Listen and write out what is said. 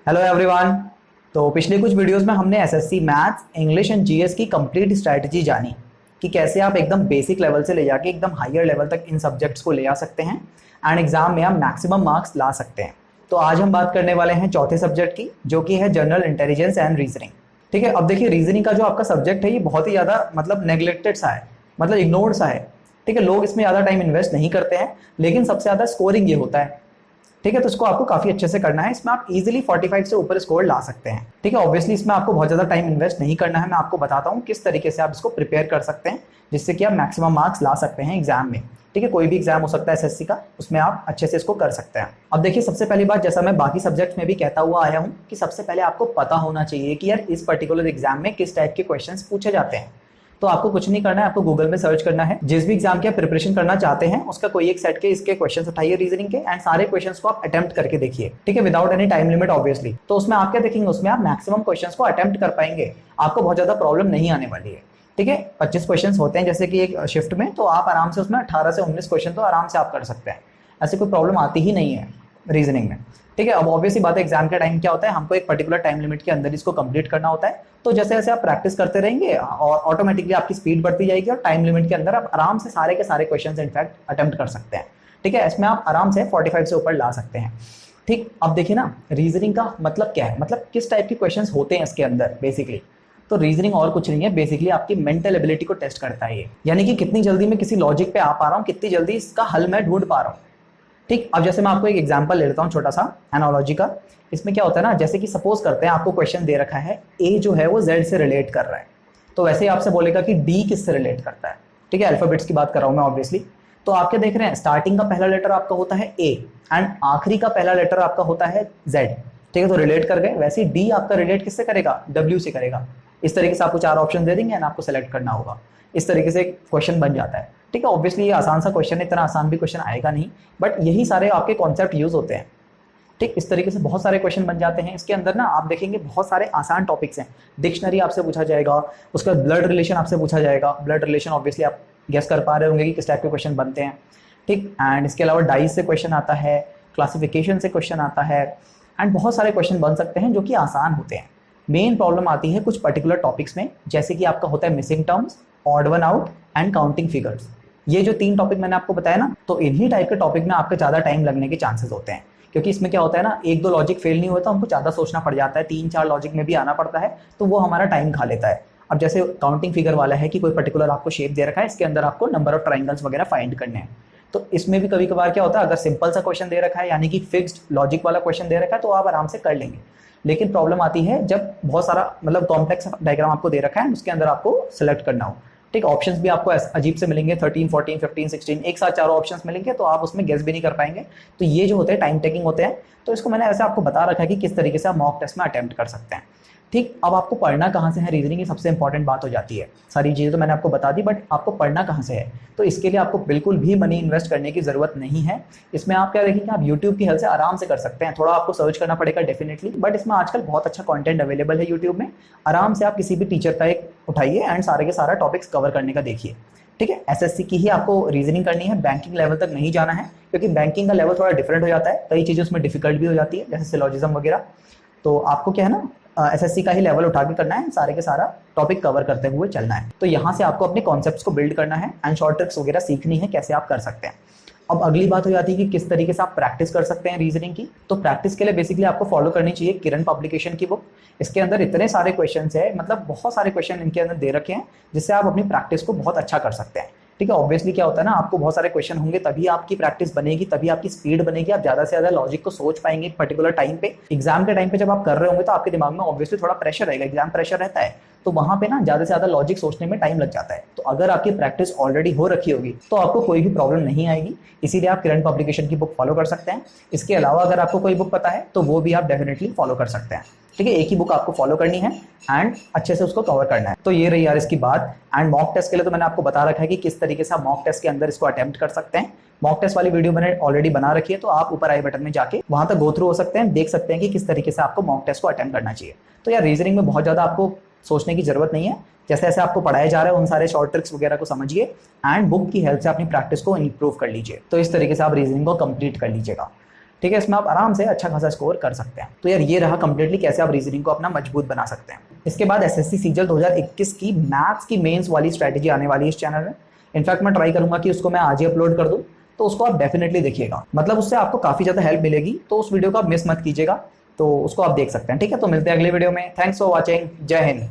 Hello everyone. तो पिछले कुछ वीडियोस में हमने SSC maths, English and GS की कंप्लीट स्ट्रैटेजी जानी कि कैसे आप एकदम बेसिक लेवल से ले जाके एकदम हायर लेवल तक इन सब्जेक्ट्स को ले आ सकते हैं एंड एग्जाम में आप मैक्सिमम मार्क्स ला सकते हैं। तो आज हम बात करने वाले हैं चौथे सब्जेक्ट की, जो कि है जनरल इंटेलिजेंस एंड रीजनिंग। ठीक है, अब देखिए रीजनिंग का जो आपका सब्जेक्ट है ये बहुत ही ज़्यादा मतलब नेग्लेक्टेड सा है, मतलब इग्नोर्ड सा है। ठीक है, लोग इसमें ज़्यादा टाइम इन्वेस्ट नहीं करते हैं, लेकिन सबसे ज़्यादा स्कोरिंग ये होता है। ठीक है, तो इसको आपको काफी अच्छे से करना है। इसमें आप इजीली 45 से ऊपर स्कोर ला सकते हैं। ठीक है, ऑब्वियसली इसमें आपको बहुत ज्यादा टाइम इन्वेस्ट नहीं करना है। मैं आपको बताता हूँ किस तरीके से आप इसको प्रिपेयर कर सकते हैं जिससे कि आप मैक्सिमम मार्क्स ला सकते हैं एग्जाम में। ठीक है, कोई भी एग्जाम हो सकता है एसएससी का, उसमें आप अच्छे से इसको कर सकते हैं। अब देखिए, सबसे पहली बात, जैसा मैं बाकी सब्जेक्ट्स में भी कहता हुआ आया हूँ कि सबसे पहले आपको पता होना चाहिए कि यार इस पर्टिकुलर एग्जाम में किस टाइप के क्वेश्चंस पूछे जाते हैं। तो आपको कुछ नहीं करना है, आपको गूगल में सर्च करना है। जिस भी एग्जाम की आप प्रिपरेशन करना चाहते हैं उसका कोई एक सेट के इसके क्वेश्चंस उठाइए रीजनिंग के एंड सारे क्वेश्चंस को आप अटेम्प्ट करके देखिए। ठीक है, without any time limit obviously. तो उसमें आप क्या देखेंगे, उसमें आप मैक्सिमम क्वेश्चंस को अटेम्प्ट कर पाएंगे, आपको बहुत ज्यादा प्रॉब्लम नहीं आने वाली है। ठीक है, 25 क्वेश्चंस होते हैं जैसे कि एक शिफ्ट में, तो आप आराम से उसमें 18 से 19 क्वेश्चन तो आराम से आप कर सकते हैं। ऐसी कोई प्रॉब्लम आती ही नहीं है रीजनिंग में। ठीक है, अब ऑब्वियसली बात है, एग्जाम के टाइम क्या होता है, हमको एक पर्टिकुलर टाइम लिमिट के अंदर इसको कंप्लीट करना होता है। तो जैसे जैसे आप प्रैक्टिस करते रहेंगे और ऑटोमेटिकली आपकी स्पीड बढ़ती जाएगी और टाइम लिमिट के अंदर आप आराम से सारे के सारे क्वेश्चंस इनफैक्ट अटेम्प्ट कर सकते हैं। ठीक है, इसमें आप आराम से 45 से ऊपर ला सकते हैं। ठीक, अब देखिए ना, रीजनिंग का मतलब क्या है, मतलब किस टाइप के क्वेश्चंस होते हैं इसके अंदर बेसिकली। तो रीजनिंग और कुछ नहीं है, बेसिकली आपकी मेंटल एबिलिटी को टेस्ट करता है ये, यानी कि कितनी जल्दी मैं किसी लॉजिक पे आ पा रहा हूँ, कितनी जल्दी इसका हल मैं ढूंढ पा रहा हूँ। ठीक, अब जैसे मैं आपको एक एग्जांपल ले लेता हूँ छोटा सा एनालॉजी का। इसमें क्या होता है ना, जैसे कि सपोज करते हैं आपको क्वेश्चन दे रखा है, ए जो है वो जेड से रिलेट कर रहा है, तो वैसे ही आपसे बोलेगा कि डी किससे रिलेट करता है। ठीक है, अल्फाबेट्स की बात कर रहा हूँ मैं ऑब्वियसली। तो आप क्या देख रहे हैं, स्टार्टिंग का पहला लेटर आपका होता है ए एंड आखिरी का पहला लेटर आपका होता है जेड। ठीक है, तो रिलेट कर गए। वैसे ही डी आपका रिलेट किससे करेगा, डब्ल्यू से करेगा। इस तरीके से आपको 4 ऑप्शन दे देंगे एंड आपको सेलेक्ट करना होगा। इस तरीके से क्वेश्चन बन जाता है। ठीक है, ऑब्वियसली ये आसान सा क्वेश्चन है, इतना आसान भी क्वेश्चन आएगा नहीं, बट यही सारे आपके कॉन्सेप्ट यूज होते हैं। ठीक, इस तरीके से बहुत सारे क्वेश्चन बन जाते हैं। इसके अंदर ना आप देखेंगे बहुत सारे आसान टॉपिक्स हैं। डिक्शनरी आपसे पूछा जाएगा, उसका ब्लड रिलेशन आपसे पूछा जाएगा। ब्लड रिलेशन ऑब्वियसली आप गेस कर पा रहे होंगे कि किस टाइप के क्वेश्चन बनते हैं। ठीक, एंड इसके अलावा डाइस से क्वेश्चन आता है, क्लासिफिकेशन से क्वेश्चन आता है एंड बहुत सारे क्वेश्चन बन सकते हैं जो कि आसान होते हैं। मेन प्रॉब्लम आती है कुछ पर्टिकुलर टॉपिक्स में, जैसे कि आपका होता है missing terms, odd one out and counting figures. ये जो 3 टॉपिक मैंने आपको बताया ना, तो इन्हीं टाइप के टॉपिक में आपका ज़्यादा टाइम लगने के चांसेस होते हैं, क्योंकि इसमें क्या होता है ना, 1-2 लॉजिक फेल नहीं होता, हमको ज़्यादा सोचना पड़ जाता है, 3-4 लॉजिक में भी आना पड़ता है, तो वो हमारा टाइम खा लेता है। अब जैसे काउंटिंग फिगर वाला है कि कोई पर्टिकुलर आपको शेप दे रखा है, इसके अंदर आपको नंबर ऑफ ट्राइंगल्स वगैरह फाइंड करने हैं। तो इसमें भी कभी कभार क्या होता है, अगर सिंपल सा क्वेश्चन दे रखा है, यानी कि फिक्स्ड लॉजिक वाला क्वेश्चन दे रखा है, तो आप आराम से कर लेंगे। लेकिन प्रॉब्लम आती है जब बहुत सारा मतलब कॉम्प्लेक्स डायग्राम आपको दे रखा है, उसके अंदर आपको सेलेक्ट करना हो। ठीक, ऑप्शंस भी आपको अजीब से मिलेंगे, 13, 14, 15, 16 एक साथ चारों ऑप्शंस मिलेंगे, तो आप उसमें गेस भी नहीं कर पाएंगे। तो ये जो होते हैं टाइम टेकिंग होते हैं। तो इसको मैंने ऐसे आपको बता रखा है कि किस तरीके से आप मॉक टेस्ट में अटेम्प्ट कर सकते हैं। ठीक, अब आपको पढ़ना कहाँ से है, रीजनिंग की सबसे इंपॉर्टेंट बात हो जाती है। सारी चीज़ें तो मैंने आपको बता दी, बट आपको पढ़ना कहाँ से है, तो इसके लिए आपको बिल्कुल भी मनी इन्वेस्ट करने की जरूरत नहीं है। इसमें आप क्या देखेंगे, आप यूट्यूब की हेल्प से आराम से कर सकते हैं। थोड़ा आपको सर्च करना पड़ेगा डेफिनेटली, बट इसमें आजकल बहुत अच्छा कंटेंट अवेलेबल है यूट्यूब में। आराम से आप किसी भी टीचर का एक उठाइए एंड सारे के सारा टॉपिक्स कवर करने का देखिए। ठीक है, एसएससी की ही आपको रीजनिंग करनी है, बैंकिंग लेवल तक नहीं जाना है, क्योंकि बैंकिंग का लेवल थोड़ा डिफरेंट हो जाता है, कई चीज़ें उसमें डिफिकल्ट भी हो जाती है, जैसे सिलोजिज्म वगैरह। तो आपको क्या है ना, एसएससी का ही लेवल उठा के करना है, सारे के सारा टॉपिक कवर करते हुए चलना है। तो यहाँ से आपको अपने कॉन्सेप्ट्स को बिल्ड करना है एंड शॉर्ट ट्रिक्स वगैरह सीखनी है कैसे आप कर सकते हैं। अब अगली बात हो जाती है कि किस तरीके से आप प्रैक्टिस कर सकते हैं रीजनिंग की। तो प्रैक्टिस के लिए बेसिकली आपको फॉलो करनी चाहिए किरण पब्लिकेशन की बुक। इसके अंदर इतने सारे क्वेश्चंस है, मतलब बहुत सारे क्वेश्चन इनके अंदर दे रखे हैं, जिससे आप अपनी प्रैक्टिस को बहुत अच्छा कर सकते हैं। ठीक है, ऑब्वियसली क्या होता है ना, आपको बहुत सारे क्वेश्चन होंगे, तभी आपकी प्रैक्टिस बनेगी, तभी आपकी स्पीड बनेगी, आप ज्यादा से ज्यादा लॉजिक को सोच पाएंगे एक पर्टिकुलर टाइम पे। एग्जाम के टाइम पे जब आप कर रहे होंगे तो आपके दिमाग में ऑब्वियसली थोड़ा प्रेशर रहेगा, एग्जाम प्रेशर रहता है, तो वहां पे ना ज्यादा से ज्यादा लॉजिक सोचने में टाइम लग जाता है। तो अगर आपकी प्रैक्टिस ऑलरेडी हो रखी होगी तो आपको कोई भी प्रॉब्लम नहीं आएगी। इसीलिए आप किरण पब्लिकेशन की बुक फॉलो कर सकते हैं। इसके अलावा अगर आपको कोई बुक पता है तो वो भी आप डेफिनेटली फॉलो कर सकते हैं। ठीक है, एक ही बुक आपको फॉलो करनी है एंड अच्छे से उसको कवर करना है। तो ये रही यार इसकी बात। एंड मॉक टेस्ट के लिए तो मैंने आपको बता रखा है कि किस तरीके से आप मॉक टेस्ट के अंदर इसको अटेम्प्ट कर सकते हैं। मॉक टेस्ट वाली वीडियो मैंने ऑलरेडी बना रखी है, तो आप ऊपर आई बटन में जाके वहां तक गो थ्रू हो सकते हैं, देख सकते हैं कि किस तरीके से आपको मॉक टेस्ट को अटेम्प्ट करना चाहिए। तो यार रीजनिंग में बहुत ज्यादा आपको सोचने की जरूरत नहीं है, जैसे जैसे आपको पढ़ाया जा रहा है उन सारे शॉर्ट ट्रिक्स वगैरह को समझिए एंड बुक की हेल्प से अपनी प्रैक्टिस को इंप्रूव कर लीजिए। तो इस तरीके से आप रीजनिंग को कंप्लीट कर लीजिएगा। ठीक है, इसमें आप आराम से अच्छा खासा स्कोर कर सकते हैं। तो यार ये रहा कंप्लीटली कैसे आप रीजनिंग को अपना मजबूत बना सकते हैं। इसके बाद एसएससी सीजल 2021 की मैथ्स की मेंस वाली स्ट्रैटेजी आने वाली है इस चैनल में। इनफैक्ट मैं ट्राई करूंगा कि उसको मैं आज ही अपलोड कर दूं, तो उसको आप डेफिनेटली देखिएगा, मतलब उससे आपको काफी ज्यादा हेल्प मिलेगी। तो उस वीडियो को आप मिस मत कीजिएगा, तो उसको आप देख सकते हैं। ठीक है, तो मिलते हैं अगले वीडियो में। Thanks for watching. जय हिंद।